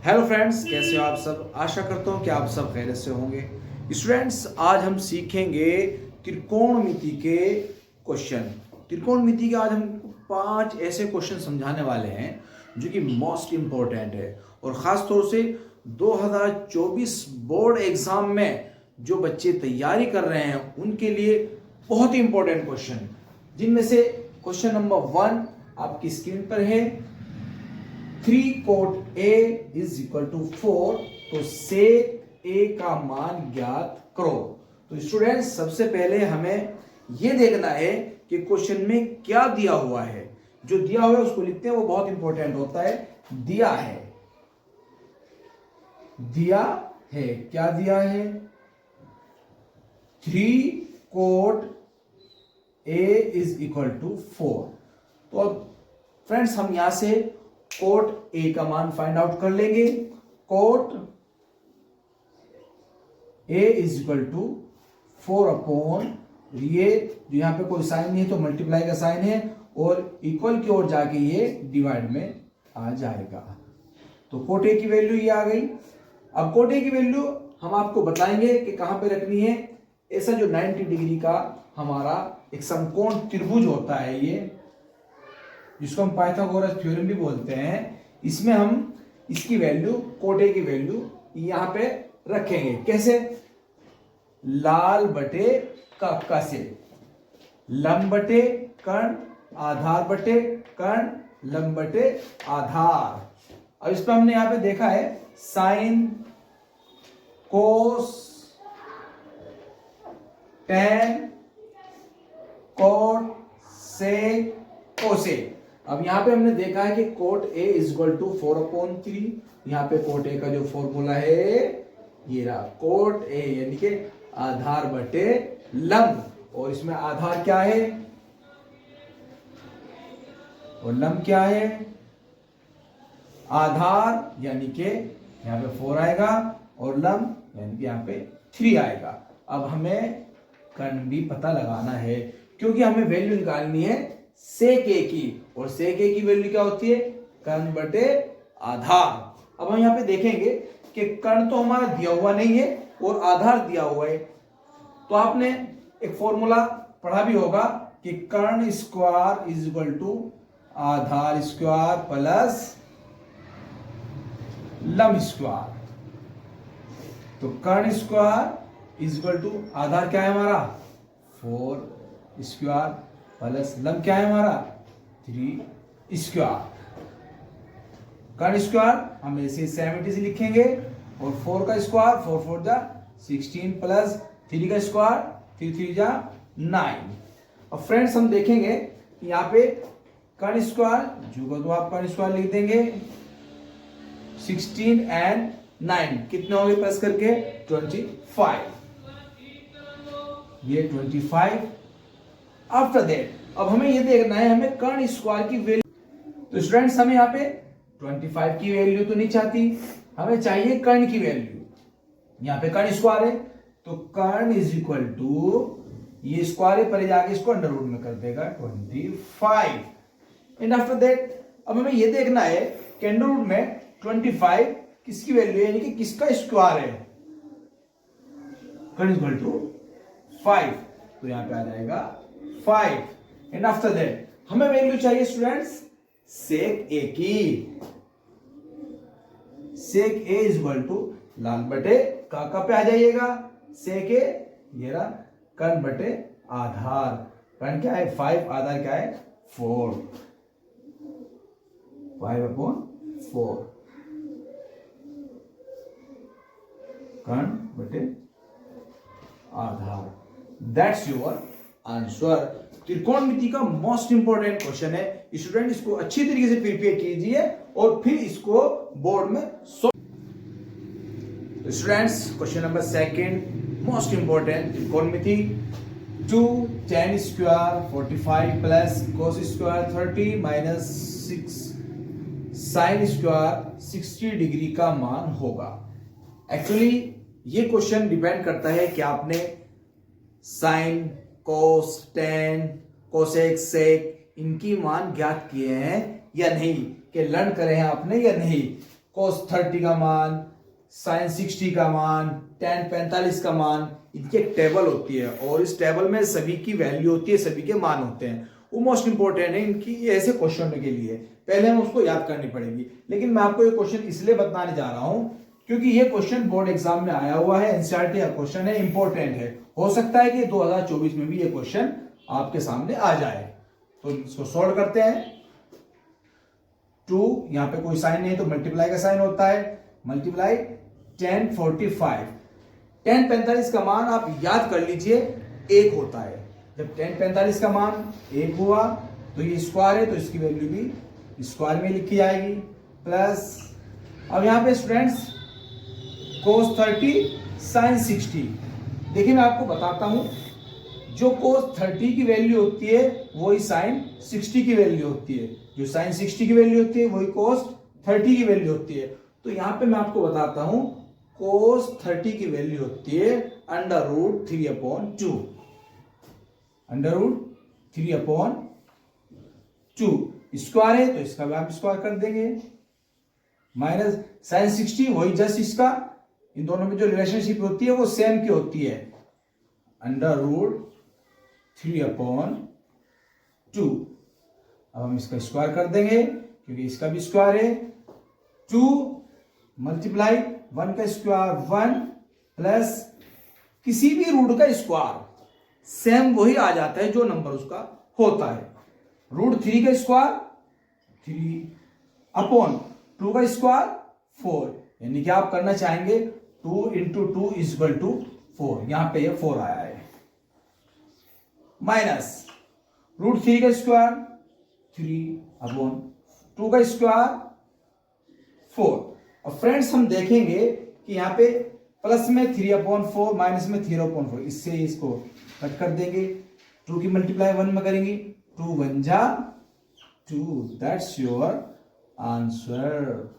Hello friends, कैसे हो आप सब। आशा करता हूँ कि आप सब खैरियत से होंगे। स्टूडेंट्स, आज हम सीखेंगे त्रिकोणमिति के क्वेश्चन। त्रिकोणमिति के आज हम 5 ऐसे क्वेश्चन समझाने वाले हैं जो कि मोस्ट इम्पोर्टेंट है, और ख़ास तौर से 2024 बोर्ड एग्ज़ाम में जो बच्चे तैयारी कर रहे हैं उनके लिए बहुत ही इम्पोर्टेंट क्वेश्चन, जिनमें से क्वेश्चन नंबर 1 आपकी स्क्रीन पर है। 3 cot A is equal to 4, तो sec A का मान ज्ञात करो। तो स्टूडेंट्स, सबसे पहले हमें यह देखना है कि क्वेश्चन में क्या दिया हुआ है। जो दिया हुआ है उसको लिखते हैं, वो बहुत इंपॉर्टेंट होता है। दिया है, क्या दिया है? 3 cot A is equal to 4। तो अब फ्रेंड्स, हम यहां से कोट ए का मान फाइंड आउट कर लेंगे। Cot A is equal to 4 upon, ये जो यहां पे कोई साइन नहीं है तो मल्टीप्लाई का साइन है, और इक्वल की ओर जाके ये डिवाइड में आ जाएगा। तो कोट ए की वैल्यू ये आ गई। अब कोट ए की वैल्यू हम आपको बताएंगे कि कहां पे रखनी है। ऐसा जो 90 डिग्री का हमारा एक समकोण त्रिभुज होता है, ये जिसको हम पाइथागोरस थ्योरम भी बोलते हैं, इसमें हम इसकी वैल्यू, कोट ए की वैल्यू यहां पे रखेंगे। कैसे? लाल बटे का से, लंब बटे कर्ण, आधार बटे कर्ण, लंब बटे आधार। अब इस पर हमने यहां पे देखा है sine, cos, tan, cot, sec, cosec. अब यहां पे हमने देखा है कि cot A is equal to 4/3। यहां पे कोट ए का जो फॉर्मूला है ये रहा, कोट ए यानी कि आधार बटे लंब, और इसमें आधार क्या है और लंब क्या है? आधार यानी कि यहां पे 4 आएगा, और लंब यानी कि यहां पे 3 आएगा। अब हमें कर्ण भी पता लगाना है, क्योंकि हमें वैल्यू निकालनी है सेक ए की, और सेक ए की वैल्यू क्या होती है? कर्ण बटे आधार। अब हम यहां पे देखेंगे कि कर्ण तो हमारा दिया हुआ नहीं है और आधार दिया हुआ है। तो आपने एक फॉर्मूला पढ़ा भी होगा कि कर्ण स्क्वायर इज इक्वल टू आधार स्क्वायर प्लस लंब स्क्वायर। तो कर्ण स्क्वायर इज इक्वल टू आधार क्या है हमारा? 4 स्क्वायर प्लस लंब क्या है हमारा? 3 स्क्वायर। कर्ण स्क्वायर हम ऐसे 70 से लिखेंगे, और 4 का स्क्वायर 4 4 जा 16 प्लस 3 का स्क्वायर 3 3 जा 9। अब फ्रेंड्स, हम देखेंगे यहाँ पे कर्ण स्क्वायर जो तो आप कर्ण स्क्वायर लिख देंगे। 16 एंड 9 कितने हो गए प्लस करके? 25। ये 25। आफ्टर दैट अब हमें ये देखना है, हमें कर्ण स्क्वायर की वैल्यू। तो स्टूडेंट्स, हमें यहाँ पे 25 की वैल्यू तो नहीं चाहती, हमें चाहिए कर्ण की वैल्यू। यहाँ पे कर्ण स्क्वायर है, तो कर्ण इज इक्वल टू, ये स्क्वायर है पहले जाके इसको अंडर रूट में कर देगा 25। एंड आफ्टर दैट अब हमें ये देखना है कि अंडर रूट में 25 किसकी वैल्यू है, यानी कि किसका स्क्वायर है। कर्ण इक्वल टू 5, तो यहां पे आ जाएगा 5। एंड आफ्टर दैट हमें वैल्यू चाहिए स्टूडेंट्स सेक ए की। सेक ए इज इक्वल टू लाल बटे का पे आ जाइएगा। सेक ए ये रहा, कर्ण बटे आधार। कर्ण क्या है? 5, आधार क्या है? 4। 5/4 कर्ण बटे आधार। That's your answer. त्रिकोणमिति का मोस्ट इंपोर्टेंट क्वेश्चन है। स्टूडेंट, इसको अच्छी तरीके से प्रिपेयर कीजिए और फिर इसको बोर्ड में students, question number 2 most important. त्रिकोणमिति 2 tan square 45 plus cos square 30 minus 6 sine square 60 degree का मान होगा। एक्चुअली ये क्वेश्चन डिपेंड करता है कि आपने साइन, कोस, टेन, कोसेक, सेक इनकी मान ज्ञात किए हैं या नहीं, कि लर्न करे हैं आपने या नहीं। cos 30 का मान, sin 60 का मान, tan 45 का मान, इनकी एक टेबल होती है और इस टेबल में सभी की वैल्यू होती है, सभी के मान होते हैं। वो मोस्ट इंपॉर्टेंट है इनकी ये ऐसे क्वेश्चन के लिए, पहले हम उसको याद करनी पड़ेगी। लेकिन मैं आपको ये क्वेश्चन इसलिए बताने जा रहा हूं क्योंकि ये क्वेश्चन बोर्ड एग्जाम में आया हुआ है, एनसीईआरटी का क्वेश्चन है, इंपॉर्टेंट है। हो सकता है कि 2024 में भी ये क्वेश्चन आपके सामने आ जाए। तो इसको सॉल्व करते हैं। 2 यहां पे कोई साइन नहीं है तो मल्टीप्लाई का साइन होता है, मल्टीप्लाई 10 45। 10 45 का मान आप याद कर लीजिए 1 होता है। जब 10 45 का मान 1 हुआ तो ये स्क्वायर है तो इसकी वैल्यू भी स्क्वायर में लिखी जाएगी, प्लस अब यहां पे स्टूडेंट्स cos 30 sin 60। देखिए मैं आपको बताता हूं, जो cos 30 की वैल्यू होती है वही sin 60 की वैल्यू होती है, जो sin 60 की वैल्यू होती है वही cos 30 की वैल्यू होती है। तो यहां पे मैं आपको बताता हूं cos 30 की वैल्यू होती है √3/2, √3/2 स्क्वायर है तो इसका भी आप स्क्वायर कर देंगे, माइनस sin 60 वही जस्ट इसका, इन दोनों में जो रिलेशनशिप होती है वो सेम की होती है, √3/2। अब हम इसका स्क्वायर कर देंगे क्योंकि इसका भी स्क्वायर है। 2 मल्टीप्लाई 1 का स्क्वायर 1 प्लस किसी भी रूट का स्क्वायर सेम वही आ जाता है जो नंबर उसका होता है। √3 का स्क्वायर 3/2 का स्क्वायर 4, यानी कि आप करना चाहेंगे 2 × 2 = 4, यहां पे ये 4 आया है, माइनस √3 का स्क्वायर 3/2 का स्क्वायर 4। और फ्रेंड्स हम देखेंगे कि यहां पे प्लस में 3/4 माइनस में 3/4, इससे इसको कट कर देंगे, 2 की मल्टीप्लाई 1 में करेंगे, 2 1 जा 2, दैट्स योर आंसर।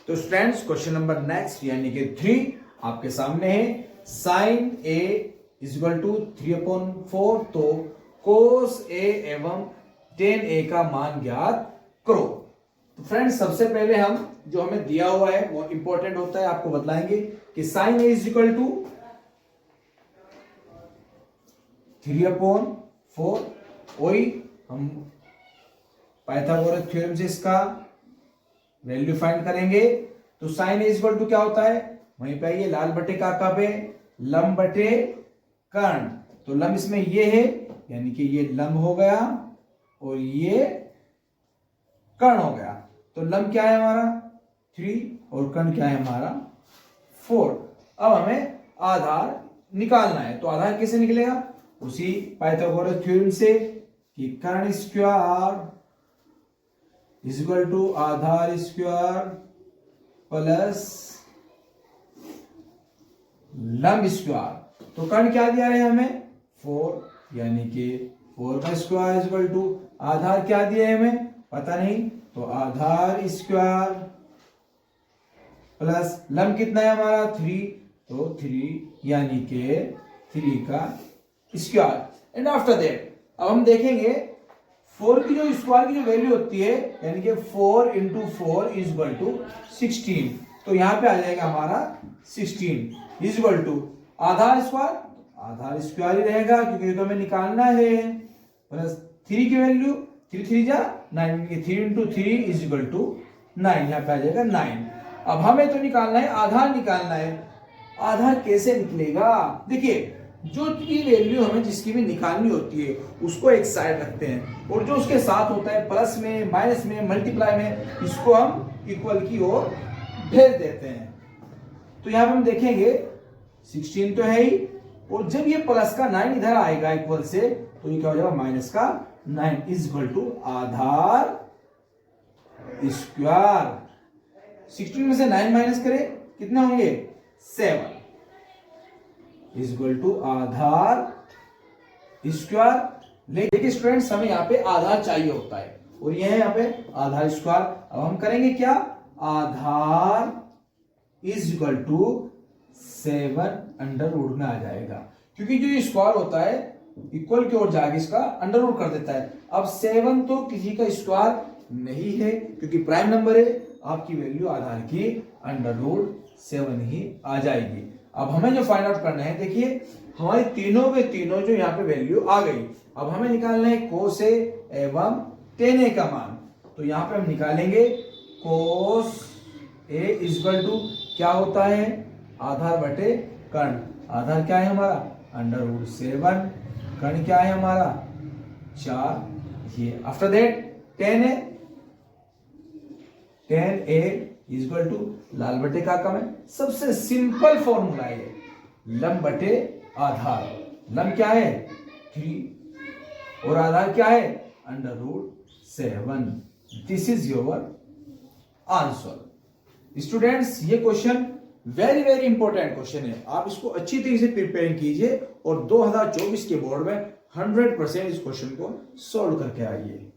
तो स्टूडेंट्स क्वेश्चन नंबर नेक्स्ट यानी कि 3 आपके सामने है, sin a = 3/4, तो cos a एवं tan a का मान ज्ञात करो। तो फ्रेंड्स सबसे पहले हम जो हमें दिया हुआ है वो इंपॉर्टेंट होता है, आपको बतलाएंगे कि sin a = 3/4, वही हम पाइथागोरस थ्योरम से इसका वैल्यू फाइंड करेंगे। तो sin a = क्या होता है, वहीं पे ये लाल बटे काका पे लंब बटे कर्ण, तो लंब इसमें ये है यानी कि ये लंब हो गया और ये कर्ण हो गया। तो लंब क्या है हमारा 3 और कर्ण क्या है हमारा 4। अब हमें आधार निकालना है, तो आधार कैसे निकलेगा, उसी पाइथागोरस थ्योरम से कि कर्ण स्क्वायर = आधार स्क्वायर प्लस लंब स्क्वायर। तो कर्ण क्या दिया है हमें 4, यानी कि 4 का स्क्वायर = आधार क्या दिया है हमें पता नहीं, तो आधार स्क्वायर प्लस लंब कितना है हमारा 3, तो 3 यानी कि 3 का स्क्वायर। एंड आफ्टर दैट अब हम देखेंगे 4 की जो स्क्वायर की जो वैल्यू होती है यानी कि 4 × 4 = 16, तो यहां पे आ जाएगा हमारा 16 = आधार स्क्वायर ही रहेगा क्योंकि ये तो हमें निकालना है, प्लस 3 की वैल्यू 3 3 जा 9, 3 × 3 = 9, यहां पे आ जाएगा 9। अब हमें तो निकालना है आधार निकालना है, आधार कैसे निकलेगा, देखिए जो की वैल्यू हमें जिसकी भी निकालनी होती है उसको एक साइड रखते हैं और जो उसके साथ होता है प्लस में माइनस में मल्टीप्लाई में, इसको हम इक्वल की ओर भेज देते हैं। तो यहां पर हम देखेंगे 16 तो है ही, और जब ये प्लस का 9 इधर आएगा इक्वल से तो ये क्या हो जाएगा माइनस का 9 = आधार स्क्वायर। 16 में से 9 माइनस करें कितने होंगे 7 = आधार स्क्वायर। लेकिन स्टूडेंट्स हमें यहाँ पे आधार चाहिए होता है और ये है यहाँ पे आधार स्क्वायर। अब हम करेंगे क्या, आधार = 7 √ में आ जाएगा, क्योंकि जो ये स्क्वायर होता है इक्वल की ओर जाके इसका √ कर देता है। अब 7 तो किसी का स्क्वायर नहीं है क्योंकि प्राइम नंबर है, आपकी वैल्यू आधार की √7 ही आ जाएगी। अब हमें जो फाइंड आउट करना है, देखिए हमारी तीनों के तीनों जो यहाँ पे वैल्यू आ गई। अब हमें निकालना है cos A एवं tan A का मान। तो यहाँ पे हम निकालेंगे cos A इक्वल टू क्या होता है, आधार बटे कर्ण। आधार क्या है हमारा √7, कर्ण क्या है हमारा 4। ये after that tan A equal to लाल बटे का कम है। सबसे सिंपल फॉर्मूला है लंब बटे आधार। लंब क्या है 3 और आधार क्या है √7। This is your answer. Students, ये question very very important question है। आप इसको अच्छी तरीके से प्रिपेयर कीजिए और 2024 के बोर्ड में 100% इस क्वेश्चन को सॉल्व करके आइए।